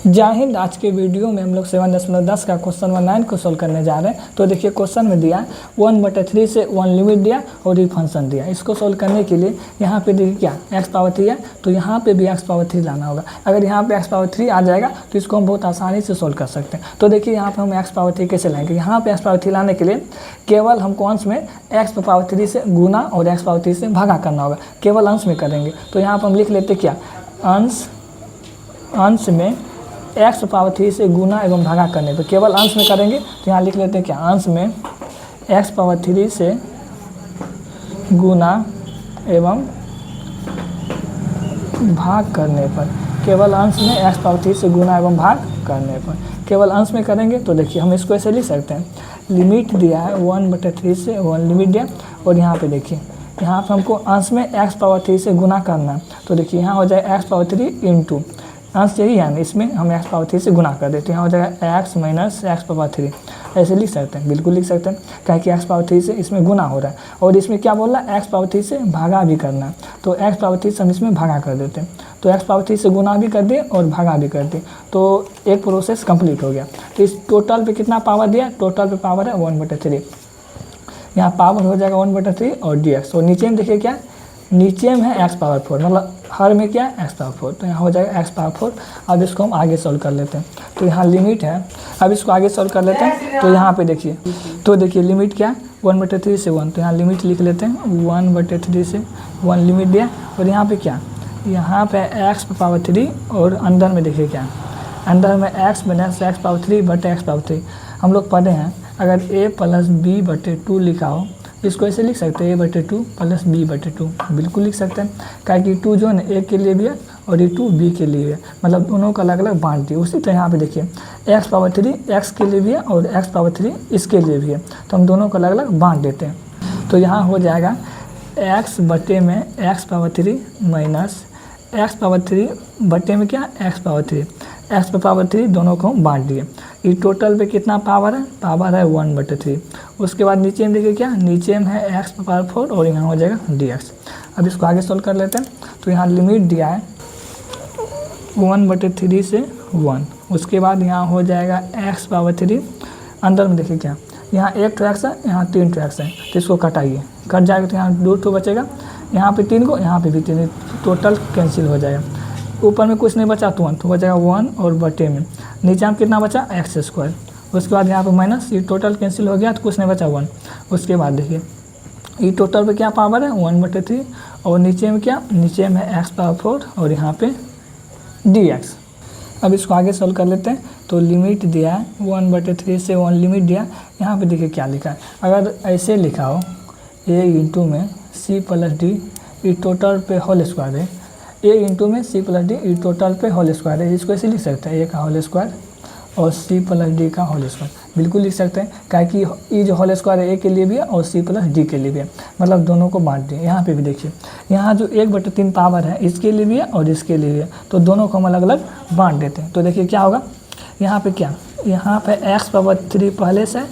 जय हिंद। आज के वीडियो में हम लोग 7.10 का क्वेश्चन 19 को सोल्व करने जा रहे हैं। तो देखिए क्वेश्चन में दिया 1/3 से 1 लिमिट दिया और ये फंक्शन दिया। इसको सोल्व करने के लिए यहाँ पे देखिए क्या x⁻3 है, तो यहाँ पे भी x⁻3 लाना होगा। अगर यहाँ पे x⁻3 आ जाएगा तो इसको हम बहुत आसानी से सोल्व कर सकते हैं। तो देखिए यहाँ पे हम x⁻3 कैसे लाएंगे। यहाँ पे x⁻3 लाने के लिए केवल हमको अंश में x⁻3 से गुना और x⁻3 से भागा करना होगा। केवल अंश में करेंगे तो यहाँ पर हम लिख लेते क्या, अंश में x⁻3 से गुना एवं भागा करने पर केवल अंश में करेंगे तो यहाँ लिख लेते हैं क्या, अंश में x⁻3 से गुना एवं भाग करने पर, केवल अंश में x⁻3 से गुना एवं भाग करने पर केवल अंश में करेंगे। तो देखिए हम इसको ऐसे लिख सकते हैं, लिमिट दिया है 1/3 से 1 लिमिट दिया और यहाँ पे देखिए यहाँ पे हमको अंश में x⁻3 से गुना करना है। तो देखिए यहाँ हो जाए x⁻3 इंटू अंश यही है ना, इसमें हम x⁻3 से गुना कर देते हैं, यहाँ हो जाएगा x माइनस x⁻3। ऐसे लिख सकते हैं, बिल्कुल लिख सकते हैं, क्या कि x⁻3 से इसमें गुना हो रहा है और इसमें क्या बोल रहा है, x⁻3 से भागा भी करना है। तो x⁻3 से हम इसमें भागा कर देते हैं, तो x⁻3 से गुना भी कर दिए और भागा भी कर दिए, तो एक प्रोसेस कंप्लीट हो गया। तो इस टोटल पे कितना पावर दिया, टोटल पे पावर है 1/3। यहाँ पावर हो जाएगा 1/3 और dx। और नीचे में देखिए क्या, नीचे में है x⁻4, मतलब हर में क्या है x⁻4, तो यहाँ हो जाएगा x⁻4। अब इसको हम आगे सॉल्व कर लेते हैं, तो यहाँ लिमिट है, अब इसको आगे सॉल्व कर लेते हैं। तो यहाँ पे देखिए, तो देखिए लिमिट क्या है 1/3 से 1, तो यहाँ लिमिट लिख लेते हैं 1/3 से 1 लिमिट दिया। और यहाँ पे क्या, यहाँ पे x⁻3 और अंदर में देखिए क्या, अंदर में x माइनस x⁻3/x⁻3 हम लोग पढ़े हैं। अगर a + b/2 लिखा हो, इसको ऐसे लिख सकते हैं a/2 + b/2, बिल्कुल लिख सकते हैं, क्या कि 2 जो है ना a के लिए भी है और ये 2 b के लिए है, मतलब दोनों को अलग अलग बांट दिए। उसी तरह यहाँ पे देखिए x⁻3 x के लिए भी है और x⁻3 इसके लिए भी है, तो हम दोनों को अलग अलग बांट देते हैं। तो यहाँ हो जाएगा x बटे में x⁻3 माइनस x⁻3 बटे में क्या, x⁻3 दोनों को बांट दिए। ये टोटल पे कितना पावर है, पावर है 1/3। उसके बाद नीचे में देखिए क्या, नीचे में है x⁻4 और यहाँ हो जाएगा dx। अब इसको आगे सोल्व कर लेते हैं। तो यहाँ लिमिट दिया है 1/3 से 1, उसके बाद यहाँ हो जाएगा x⁻3, अंदर में देखिए क्या, यहाँ 1 x है, यहाँ 3 x है, तो इसको कटाइए, कट जाएगा तो यहाँ 2 बचेगा, यहाँ पे 3 को, यहाँ पे भी 3, टोटल कैंसिल हो जाएगा। ऊपर में कुछ नहीं बचा तो 1, तो हो जाएगा 1 और बटे में नीचे में कितना बचा x²। उसके बाद यहाँ पे माइनस, ये टोटल कैंसिल हो गया तो कुछ नहीं बचा 1। उसके बाद देखिए ये टोटल पे क्या पावर है 1/3 और नीचे में क्या, नीचे में x⁻4 और यहाँ पे dx। अब इसको आगे सोल्व कर लेते हैं। तो लिमिट दिया है 1/3 से 1 लिमिट दिया, यहाँ पे देखिए क्या लिखा है। अगर ऐसे लिखा हो a इंटू में c + d, ये टोटल पे होल स्क्वायर है, a इंटू में c + d, ये टोटल पे होल स्क्वायर है, इसको ऐसे लिख सकते हैं a का होल स्क्वायर और c + d का होल स्क्वायर, बिल्कुल लिख सकते हैं, क्या कि ये जो होल स्क्वायर है a के लिए भी है और c + d के लिए भी है, मतलब दोनों को बांट दिए। यहाँ पे भी देखिए, यहाँ जो 1/3 पावर है इसके लिए भी है और इसके लिए भी है, तो दोनों को हम अलग अलग बांट देते हैं। तो देखिए क्या होगा, यहाँ पे क्या, यहाँ पे x⁻3 पहले से,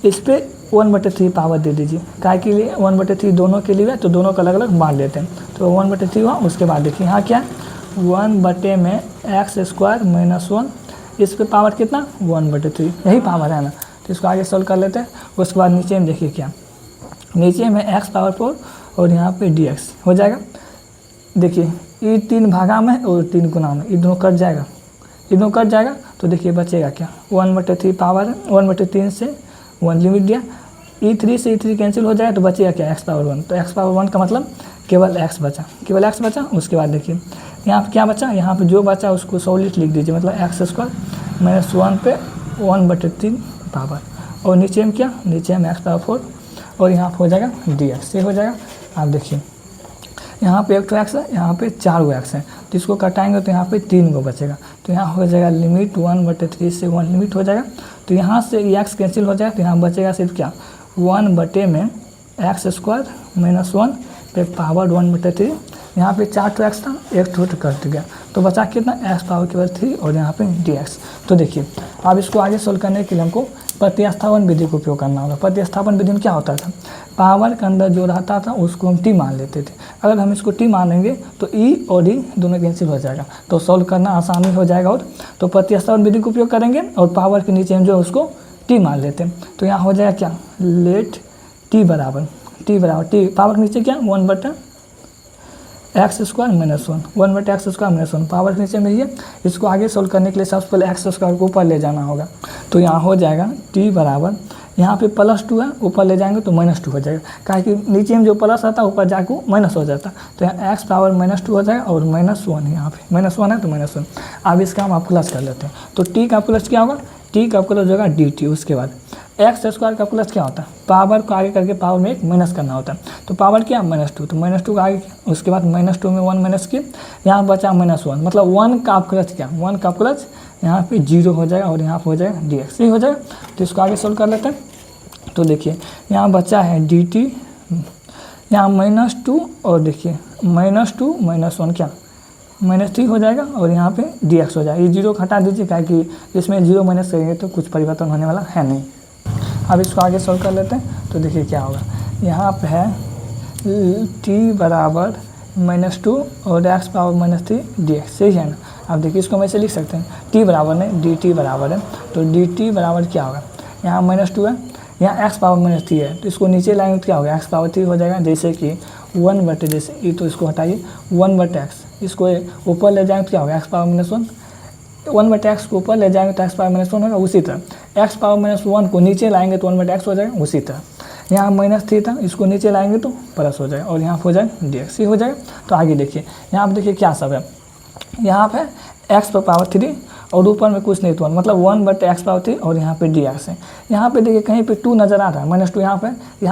इस पर 1/3 पावर दे दीजिए, काय के लिए 1/3 दोनों के लिए है, तो दोनों को अलग अलग बांट देते हैं। तो 1/3 हुआ। उसके बाद देखिए यहाँ क्या, 1 में x² माइनस 1, इस पे पावर कितना 1/3, यही पावर है ना, तो इसको आगे सोल्व कर लेते हैं। उसके बाद नीचे में देखिए क्या, नीचे में x⁻4 और यहाँ पे dx हो जाएगा। देखिए ये 3 भागा में और 3 गुना में, ये दोनों कट जाएगा, ये दोनों कट जाएगा, तो देखिए बचेगा क्या, 1/3 पावर है, 1/3 से 1 लिमिट दिया, e3 से e3 कैंसिल हो जाएगा, तो बचेगा क्या x⁻1। तो x⁻1 का मतलब केवल x बचा, केवल x बचा। उसके बाद देखिए यहाँ पे क्या बचा, यहाँ पे जो बचा उसको सॉलिड लिख दीजिए, मतलब x² माइनस 1 पे 1/3 पावर, और नीचे में क्या, नीचे में x⁻4 और यहाँ पे हो जाएगा dx, ये हो जाएगा। आप देखिए यहाँ पे 1 x है, यहाँ पे 4 x है, तो इसको कटाएंगे तो यहाँ पे 3 को बचेगा, तो यहाँ हो जाएगा लिमिट 1/3 से 1 लिमिट हो जाएगा। तो यहाँ से x कैंसिल हो जाएगा, तो यहाँ बचेगा सिर्फ क्या, 1 बटे में x² माइनस 1 पे पावर 1/3, यहाँ पे 4 x था, 1 कट गया, तो बचा कितना x⁻3 और यहाँ पे dx। तो देखिए अब इसको आगे सोल्व करने के लिए हमको प्रतिस्थापन विधि का उपयोग करना होगा। प्रतिस्थापन विधि में क्या होता था, पावर के अंदर जो रहता था उसको हम टी मान लेते थे। अगर हम इसको टी मानेंगे तो ई और ई दोनों कैंसिल हो जाएगा, तो सॉल्व करना आसानी हो जाएगा। और तो प्रतिस्थापन विधि का उपयोग करेंगे और पावर के नीचे हम जो है उसको टी मान लेते हैं। तो यहाँ हो जाएगा क्या, लेट टी बराबर टी पावर के नीचे क्या 1/x square minus 1/x square minus 1 power के नीचे में ही है। इसको आगे सोल्व करने के लिए सबसे पहले एक्स स्क्वायर को ऊपर ले जाना होगा। तो यहाँ हो जाएगा टी बराबर, यहाँ पे +2 है, ऊपर ले जाएंगे तो -2 हो जाएगा, काहे कि नीचे में जो प्लस आता है ऊपर जाके माइनस हो जाता है। तो यहाँ x पावर -2 हो जाएगा और -1 यहाँ पे -1 है तो -1। अब इसका हम प्लस कर लेते हैं। तो t का प्लस क्या होगा, t का प्लस होगा dt। उसके बाद एक्स स्क्वायर का प्लस क्या होता है, पावर को आगे करके पावर में एक माइनस करना होता है। तो पावर क्या -2, तो -2 का आगे, उसके बाद -2 में 1 माइनस किए, यहाँ बचा -1, मतलब 1 का प्लस क्या, 1 का प्लस यहाँ पे 0 हो जाएगा और यहाँ पे हो जाएगा dx, ये हो जाएगा। तो इसको आगे सोल्व कर लेते हैं। तो देखिए यहाँ बचा है dt, यहाँ -2 और देखिए -2 -1 क्या -3 हो जाएगा और यहाँ पे dx हो जाएगा। ये 0 हटा दीजिए, क्या कि इसमें 0 माइनस करेंगे तो कुछ परिवर्तन होने वाला है नहीं। अब इसको आगे सोल्व कर लेते हैं। तो देखिए क्या होगा, यहाँ पे है t बराबर -2 और x पावर -3 dx, सही है ना। अब देखिए इसको हम ऐसे लिख सकते हैं, t बराबर में dt बराबर है, तो dt बराबर क्या होगा, यहाँ -2 है, यहाँ x पावर -3 है, तो इसको नीचे लाएंगे तो क्या होगा, x पावर 3 हो जाएगा। जैसे कि 1/, जैसे ये तो इसको हटाइए 1/x, इसको ऊपर ले जाएंगे तो क्या होगा, x पावर -1, 1/x को ऊपर ले जाएंगे तो x पावर -1 होगा। उसी तरह x पावर -1 को नीचे लाएंगे तो 1/x हो जाएगा। उसी तरह यहाँ -3 था, इसको नीचे लाएंगे तो प्लस हो जाएगा और यहाँ हो जाएगा dx, ये हो जाएगा। तो आगे देखिए, यहाँ पर देखिए क्या सब है, यहाँ पे x पर पावर 3 और ऊपर में कुछ नहीं तो 1, मतलब 1/x पावर 3 और यहाँ पे dx है। यहाँ पे देखिए कहीं पे 2 नज़र आ रहा है, -2 यहाँ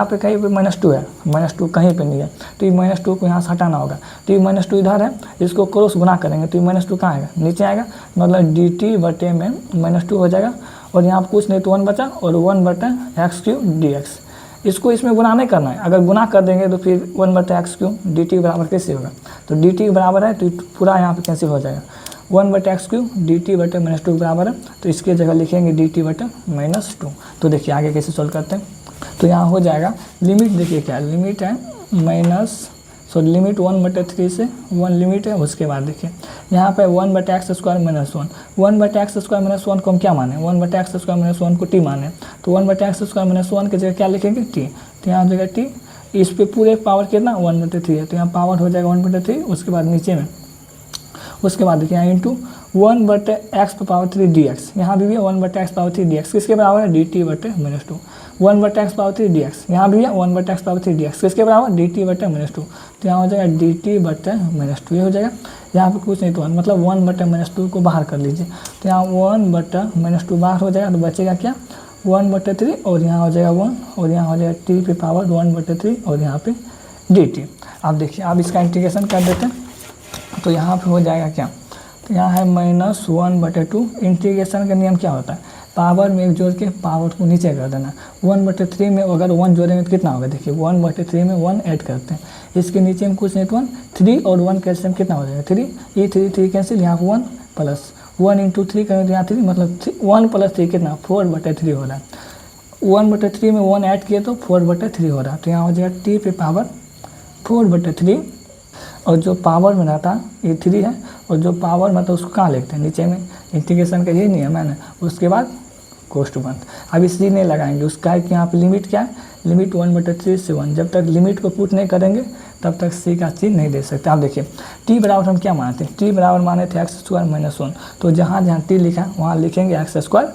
पे कहीं पे -2 है, -2 कहीं पे नहीं है, तो ये -2 को यहाँ से हटाना होगा। तो ये -2 इधर है, इसको क्रॉस गुना करेंगे तो ये -2 कहाँ आएगा, नीचे आएगा, मतलब dt बटे में -2 हो जाएगा और यहाँ पर कुछ नहीं तो 1 बचा और 1/x³ dx। इसको इसमें गुना नहीं करना है, अगर गुना कर देंगे तो फिर 1/x³ dt बराबर कैसे होगा, तो dt बराबर है तो पूरा यहाँ पे कैंसिल हो जाएगा। 1/x³ dt बटे -2 बराबर है, तो इसके जगह लिखेंगे dt बटे -2। तो देखिए आगे कैसे सोल्व करते हैं। तो यहाँ हो जाएगा लिमिट, देखिए क्या लिमिट है लिमिट 1/3 से 1 लिमिट है। उसके बाद देखिए यहाँ पे 1/x² -1, 1/x² -1 को हम क्या माने, 1/x² -1 को t माने, तो 1/x² -1 की जगह क्या लिखेंगे t, तो यहाँ हो जाएगा t, इस पे पूरे पावर कितना 1/3 है, तो यहाँ पावर हो जाएगा 1/3। उसके बाद नीचे में, उसके बाद देखिए यहाँ इंटू 1/x पावर 3 dx, यहाँ भी है 1/x पावर 3 dx, किसके बराबर है dt बटे -2, 1/x पावर 3 dx, यहाँ भी है 1/x पावर 3 dx, किसके बराबर dt बटे -2, तो यहाँ हो जाएगा dt बटे -2, ये हो जाएगा। यहाँ पे कुछ नहीं तो 1, मतलब 1/-2 को बाहर कर लीजिए, तो यहाँ 1/-2 बाहर हो जाएगा, तो बचेगा क्या 1/3 और यहाँ हो जाएगा 1 और यहाँ हो जाएगा t पे पावर 1/3 और यहाँ पे dt। अब देखिए आप इसका इंटीग्रेशन कर देते हैं तो यहाँ पे हो जाएगा क्या, तो यहाँ है -1/2। इंटीग्रेशन का नियम क्या होता है, पावर में एक जोड़ के पावर को नीचे कर देना। 1/3 में अगर 1 जोड़ेंगे तो कितना होगा, देखिए 1/3 में 1 ऐड करते हैं, इसके नीचे में कुछ नहीं तो 1, 3 और 1 कैसे में कितना हो जाएगा 3, ये 3 कैंसिल, यहाँ 1 प्लस 1 × 3 करेंगे तो यहाँ 3, मतलब 1 + 3 कितना 4/3 हो रहा है। 1/3 में 1 ऐड किए तो 4/3 हो रहा है, तो यहाँ हो जाएगा t पे पावर 4/3 और जो पावर में रहता ये 3 है और जो पावर मतलब उसको कहाँ लिखते हैं नीचे में, इंटीग्रेशन का यही नियम है ना। उसके बाद कोष्ठ बंद, अब इस नहीं लगाएंगे, उसका कि यहाँ पे लिमिट क्या है, लिमिट 1/3 से 1, जब तक लिमिट को पुट नहीं करेंगे तब तक c का चिन्ह नहीं दे सकते। आप देखिए t बराबर हम क्या मानते हैं, t बराबर माने थे x² -1, तो जहाँ जहाँ t लिखा वहाँ लिखेंगे x²,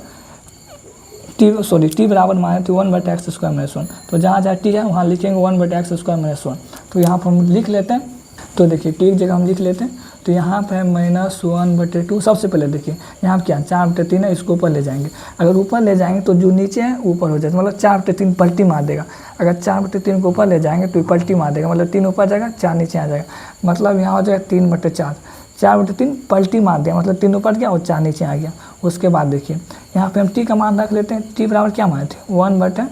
t बराबर माने थे 1/x² -1, तो जहाँ जहाँ t है वहाँ लिखेंगे 1/x² -1, तो यहाँ पर हम लिख लेते हैं। तो देखिए t की जगह हम लिख लेते हैं, तो यहाँ पे है -1/2। सबसे पहले देखिए यहाँ क्या 4/3 है, इसको ऊपर ले जाएंगे, अगर ऊपर ले जाएंगे तो जो नीचे है ऊपर हो जाएगा, मतलब 4/3 पलटी मार देगा। अगर 4/3 को ऊपर ले जाएंगे तो पलटी मार देगा, मतलब 3 ऊपर जाएगा 4 नीचे आ जाएगा, मतलब यहाँ हो जाएगा 3/4, 4/3 पलटी मार दिया, मतलब 3 ऊपर गया और 4 नीचे आ गया। उसके बाद देखिए यहाँ पे हम t का मान रख लेते हैं, t बराबर क्या माने थे 1/x²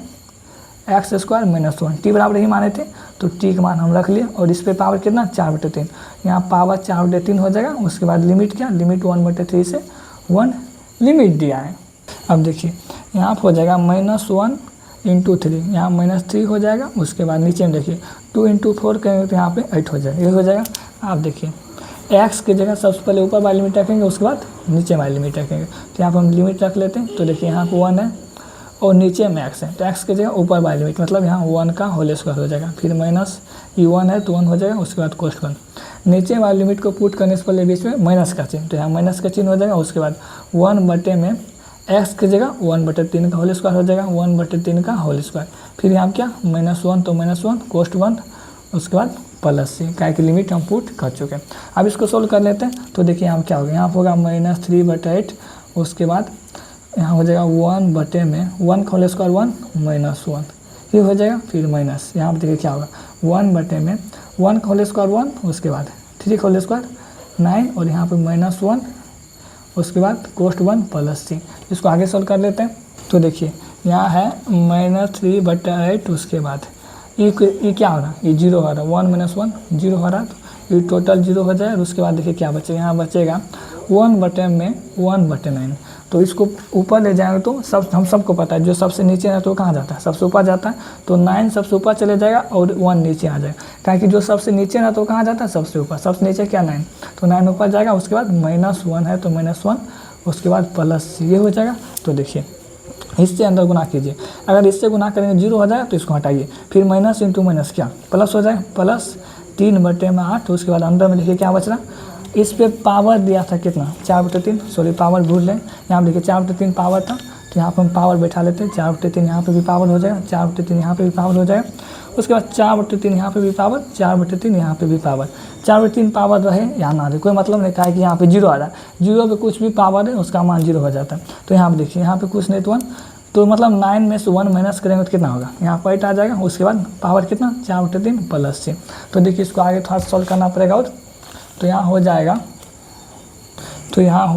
-1, t बराबर ही माने थे, तो t का मान हम रख लिए और इस पे पावर कितना 4/3, यहाँ पावर 4/3 हो जाएगा। उसके बाद लिमिट क्या, लिमिट 1/3 से 1 लिमिट दिया है। अब देखिए यहाँ पर हो जाएगा -1, इंटू 3, यहाँ -3 हो जाएगा। उसके बाद नीचे में देखिए 2 × 4 करेंगे तो यहाँ पे 8 हो जाएगा, ये हो जाएगा। आप देखिए x की जगह सबसे पहले ऊपर वाली लिमिट रखेंगे, उसके बाद नीचे वाली लिमिट रखेंगे। तो यहाँ पर हम लिमिट रख लेते हैं। तो देखिए यहाँ पर 1 है और नीचे में x है, तो x की जगह ऊपर वाली लिमिट मतलब यहाँ 1 का होल स्क्वायर हो जाएगा। फिर माइनस ये 1 है तो 1 हो जाएगा। उसके बाद कोस्ट 1, नीचे वाली लिमिट को पुट करने से पहले बीच में माइनस का चिन्ह, तो यहाँ माइनस का चिन्ह हो जाएगा। उसके बाद 1 में x की जगह 1/3 का होल स्क्वायर हो जाएगा, 1/3 का होल स्क्वायर। फिर यहाँ क्या -1 तो -1 कोस्ट 1, उसके बाद प्लस c, क्या की लिमिट हम पुट कर चुके हैं। अब इसको सोल्व कर लेते हैं। तो देखिए यहाँ क्या होगा, यहाँ होगा -3/8, उसके बाद यहाँ हो जाएगा 1/1 का होल स्क्वायर 1 -1, ये हो जाएगा। फिर माइनस यहाँ पर देखिए क्या होगा 1/1 का होल स्क्वायर 1, उसके बाद 3 का होल स्क्वायर 9 और यहाँ पर -1, उसके बाद कोस्ट 1 प्लस c। इसको आगे सोल्व कर लेते हैं। तो देखिए यहाँ है -3/8, उसके बाद ये क्या हो रहा है, ये 0 हो रहा है, 1 - 1 0 हो रहा है, तो ये टोटल 0 हो जाए। उसके बाद देखिए क्या बचेगा, यहाँ बचेगा 1/9। तो इसको ऊपर ले जाएंगे तो हम सबको पता है जो सबसे नीचे है तो कहाँ जाता है, सबसे ऊपर जाता है। तो 9 सबसे ऊपर चले जाएगा और 1 नीचे आ जाएगा, ताकि जो सबसे नीचे है तो कहाँ जाता है, सबसे ऊपर। सबसे नीचे क्या 9, तो 9 ऊपर जाएगा। उसके बाद -1 है तो -1, उसके बाद प्लस ये हो जाएगा। तो देखिए इससे अंदर गुना कीजिए, अगर इससे गुना करेंगे 0 हो जाएगा तो इसको हटाइए। फिर माइनस इंटू माइनस क्या प्लस हो जाएगा, प्लस 3/8। उसके बाद अंदर में देखिए क्या बच रहा, इस पे पावर दिया था कितना 4/3, सॉरी पावर भूल लें, यहाँ देखिए 4/3 पावर था, तो यहाँ पर हम पावर बैठा लेते हैं। 4/3 यहाँ पे भी पावर हो जाएगा, 4/3 यहाँ पे भी पावर हो जाएगा। उसके बाद 4/3 यहाँ पे भी पावर, 4/3 यहाँ पे भी पावर। 4/3 पावर रहे यहाँ ना रहे कोई मतलब नहीं, कहा कि यहाँ पे 0 आ रहा है, 0 पे कुछ भी पावर है उसका मान 0 हो जाता है। तो यहाँ पे देखिए यहाँ पे कुछ नहीं तो 1, तो मतलब 9 में से 1 माइनस करेंगे तो कितना होगा, यहाँ पर 8 आ जाएगा। उसके बाद पावर कितना 4/3 प्लस c। तो देखिए इसको आगे थोड़ा सॉल्व करना पड़ेगा। और तो यहाँ हो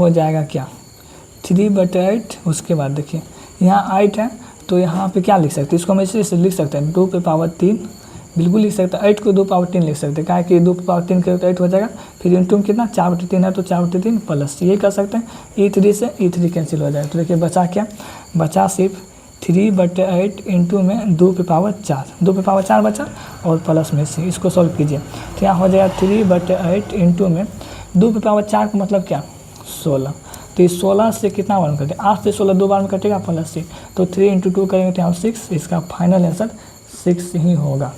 जाएगा, क्या 3/8। उसके बाद देखिए यहाँ 8 है तो यहाँ पे क्या लिख सकते हैं, इसको हम ऐसे लिख सकते हैं 2 पे पावर 3, बिल्कुल लिख सकते हैं। 8 को 2 पावर 3 लिख सकते हैं, क्या कि 2 पावर 3 करें तो 8 हो जाएगा। फिर इंटू में कितना 4/3 है तो 4/3 प्लस ये कर सकते हैं। E3 से E3 कैंसिल हो जाएगा। तो देखिए बचा क्या, बचा सिर्फ 3/8 इंटू में 2 पे पावर 4, 2 पे पावर 4 बचा और प्लस में से इसको सॉल्व कीजिए। तो यहाँ हो जाएगा 3/8 इंटू में 2 पे पावर 4 का मतलब क्या 16। तो इस 16 से कितना बार में कटेगा, 8 से 16 2 बार में कटेगा प्लस 6। तो 3 × 2 करेंगे तो यहाँ 6, इसका फाइनल आंसर 6 ही होगा।